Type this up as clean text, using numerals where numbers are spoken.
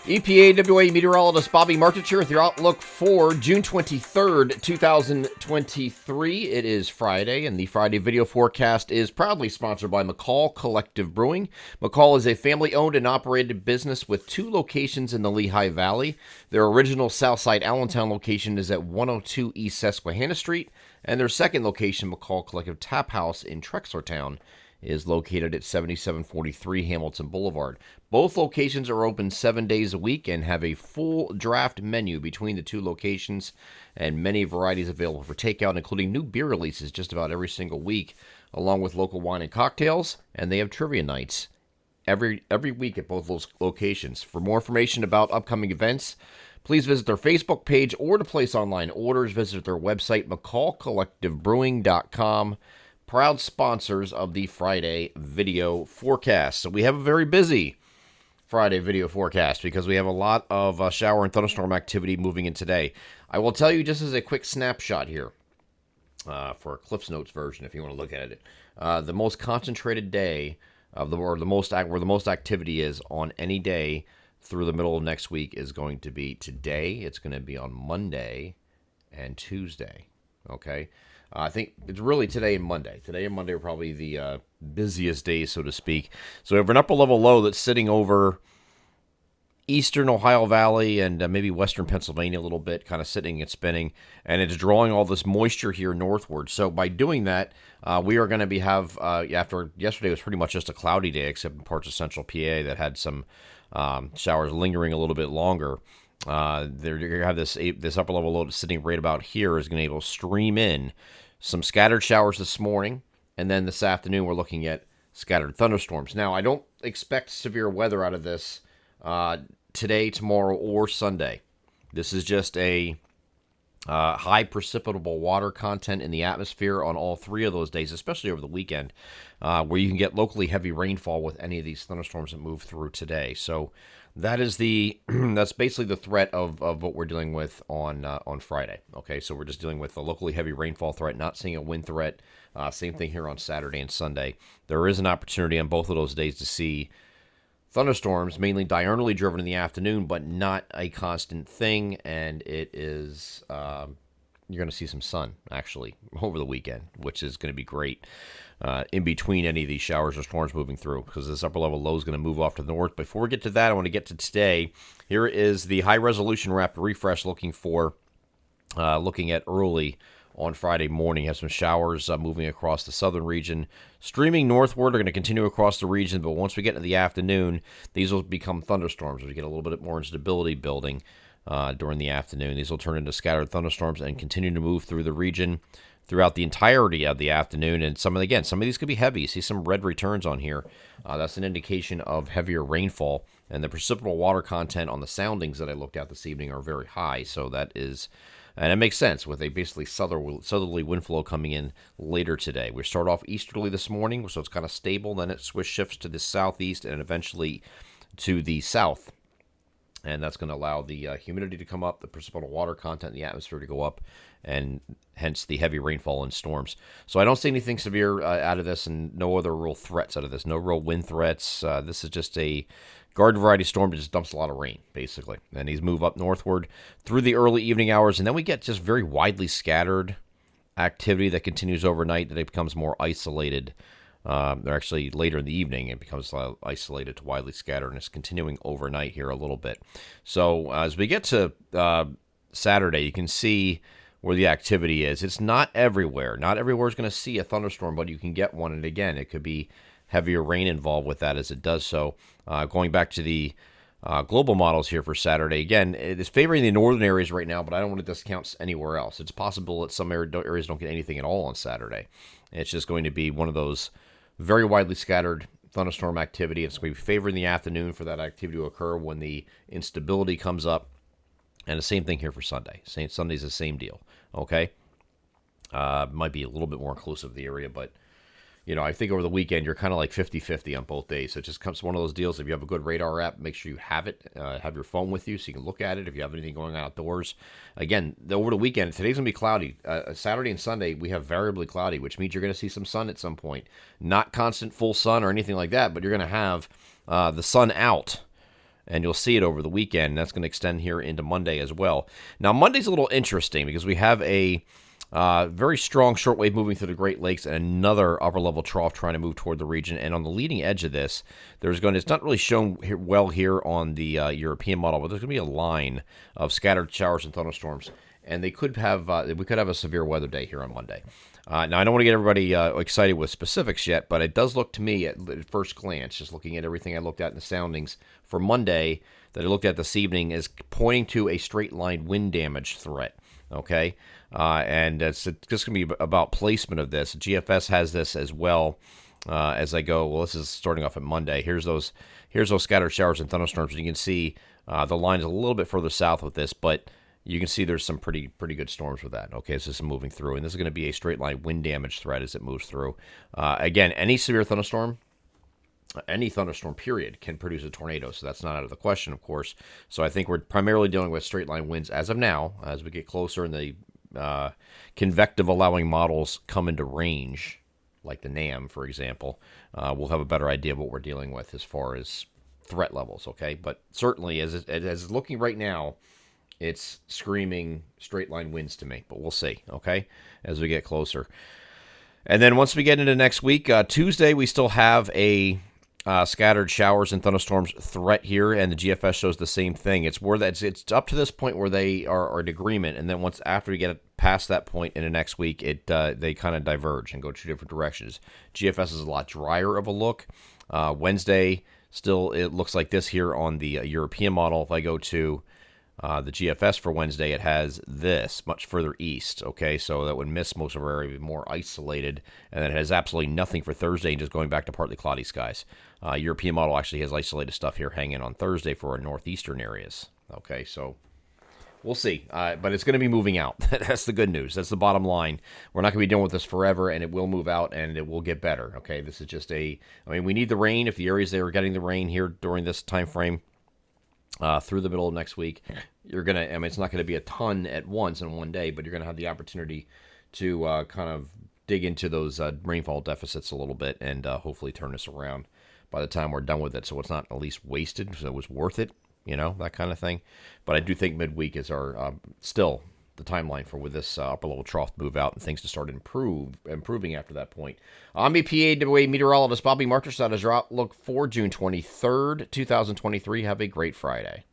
EPAWA meteorologist Bobby Martich here with your outlook for June 23rd, 2023. It is Friday, and the Friday video forecast is proudly sponsored by McCall Collective Brewing. McCall is a family-owned and operated business with 2 locations in the Lehigh Valley. Their original Southside Allentown location is at 102 East Susquehanna Street, and their second location, McCall Collective Tap House in Trexlertown, is located at 7743 Hamilton Boulevard. Both locations are open 7 days a week and have a full draft menu between the 2 locations and many varieties available for takeout, including new beer releases just about every single week, along with local wine and cocktails, and they have trivia nights every week at both those locations. For more information about upcoming events, please visit their Facebook page, or to place online orders, visit their website, mccallcollectivebrewing.com. Proud sponsors of the Friday video forecast. So we have a very busy Friday video forecast because we have a lot of shower and thunderstorm activity moving in today. I will tell you just as a quick snapshot here for a Cliff's Notes version, if you want to look at it. The most concentrated day of where the most activity is on any day through the middle of next week is going to be today. It's going to be on Monday and Tuesday. Okay. I think it's really today and Monday. Today and Monday are probably the busiest days, so to speak. So we have an upper level low that's sitting over eastern Ohio Valley and maybe western Pennsylvania a little bit, kind of sitting and spinning, and it's drawing all this moisture here northward. So by doing that, we are going to after yesterday was pretty much just a cloudy day, except in parts of central PA that had some showers lingering a little bit longer. You have this upper level low sitting right about here is going to be able to stream in some scattered showers this morning, and then this afternoon we're looking at scattered thunderstorms. Now, I don't expect severe weather out of this today, tomorrow, or Sunday. This is just a high precipitable water content in the atmosphere on all 3 of those days, especially over the weekend, where you can get locally heavy rainfall with any of these thunderstorms that move through today. So that is that's basically the threat of what we're dealing with on Friday. Okay, so we're just dealing with a locally heavy rainfall threat, not seeing a wind threat. Same thing here on Saturday and Sunday. There is an opportunity on both of those days to see thunderstorms, mainly diurnally driven in the afternoon, but not a constant thing. And it is you're going to see some sun actually over the weekend, which is going to be great. In between any of these showers or storms moving through, because this upper level low is going to move off to the north. Before we get to that, I want to get to today. Here is the high resolution rapid refresh looking at early on Friday morning. You have some showers moving across the southern region. Streaming northward are going to continue across the region, but once we get into the afternoon, these will become thunderstorms. We get a little bit more instability building during the afternoon. These will turn into scattered thunderstorms and continue to move through the region throughout the entirety of the afternoon. And some of these could be heavy. You see some red returns on here. That's an indication of heavier rainfall. And the precipitable water content on the soundings that I looked at this evening are very high. So that is, and it makes sense with a basically southerly wind flow coming in later today. We start off easterly this morning, so it's kind of stable. Then it shifts to the southeast and eventually to the south. And that's going to allow the humidity to come up, the precipitable water content in the atmosphere to go up, and hence the heavy rainfall and storms. So I don't see anything severe out of this, and no other real threats out of this. No real wind threats. This is just a garden variety storm that just dumps a lot of rain, basically. And these move up northward through the early evening hours, and then we get just very widely scattered activity that continues overnight, that it becomes more isolated. Actually, later in the evening, it becomes isolated to widely scattered, and it's continuing overnight here a little bit. So as we get to Saturday, you can see where the activity is. It's not everywhere. Not everywhere is going to see a thunderstorm, but you can get one. And again, it could be heavier rain involved with that as it does so. Going back to the global models here for Saturday, again, it is favoring the northern areas right now, but I don't want to discount anywhere else. It's possible that some areas don't get anything at all on Saturday. It's just going to be one of those very widely scattered thunderstorm activity. It's going to be favoring the afternoon for that activity to occur when the instability comes up. And the same thing here for Sunday. Sunday's the same deal. Okay? Might be a little bit more inclusive of the area, but I think over the weekend you're kind of like 50-50 on both days. So it just comes to one of those deals. If you have a good radar app, make sure you have it. Have your phone with you so you can look at it if you have anything going on outdoors. Again, over the weekend, today's going to be cloudy. Saturday and Sunday, we have variably cloudy, which means you're going to see some sun at some point. Not constant full sun or anything like that, but you're going to have the sun out and you'll see it over the weekend. That's going to extend here into Monday as well. Now, Monday's a little interesting because we have a very strong shortwave moving through the Great Lakes and another upper-level trough trying to move toward the region. And on the leading edge of this, it's not really shown well here on the European model, but there's going to be a line of scattered showers and thunderstorms. And we could have a severe weather day here on Monday. Now, I don't want to get everybody excited with specifics yet, but it does look to me at first glance, just looking at everything I looked at in the soundings for Monday that I looked at this evening, is pointing to a straight line wind damage threat. Okay, and it's just going to be about placement of this. GFS has this as well. As I go, well, this is starting off at Monday. Here's those scattered showers and thunderstorms. And you can see the line is a little bit further south with this, but you can see there's some pretty good storms with that. Okay, so this is moving through, and this is going to be a straight line wind damage threat as it moves through. Again, any severe thunderstorm, any thunderstorm period can produce a tornado, so that's not out of the question, of course. So I think we're primarily dealing with straight line winds as of now. As we get closer and the convective allowing models come into range, like the NAM, for example, we'll have a better idea of what we're dealing with as far as threat levels. Okay, but certainly as it's looking right now, it's screaming straight line winds to me, but we'll see, okay, as we get closer. And then once we get into next week, Tuesday, we still have a scattered showers and thunderstorms threat here, and the GFS shows the same thing. It's up to this point where they are in agreement, and then after we get past that point into next week, they kind of diverge and go two different directions. GFS is a lot drier of a look. Wednesday, still, it looks like this here on the European model. If I go to the GFS for Wednesday, it has this much further east, okay, so that would miss most of our area, be more isolated, and then it has absolutely nothing for Thursday and just going back to partly cloudy skies. European model actually has isolated stuff here hanging on Thursday for our northeastern areas, okay, so we'll see, but it's going to be moving out. That's the good news. That's the bottom line. We're not going to be dealing with this forever, and it will move out, and it will get better, okay? This is just we need the rain. If the areas that are getting the rain here during this time frame, through the middle of next week, it's not going to be a ton at once in one day, but you're going to have the opportunity to kind of dig into those rainfall deficits a little bit and hopefully turn this around by the time we're done with it, so it's not at least wasted, so it was worth it, that kind of thing. But I do think midweek is our still the timeline for with this upper level trough move out and things to start improving after that point. I'm EPA meteorologist Bobby Marcus. That is your outlook for June 23rd, 2023. Have a great Friday.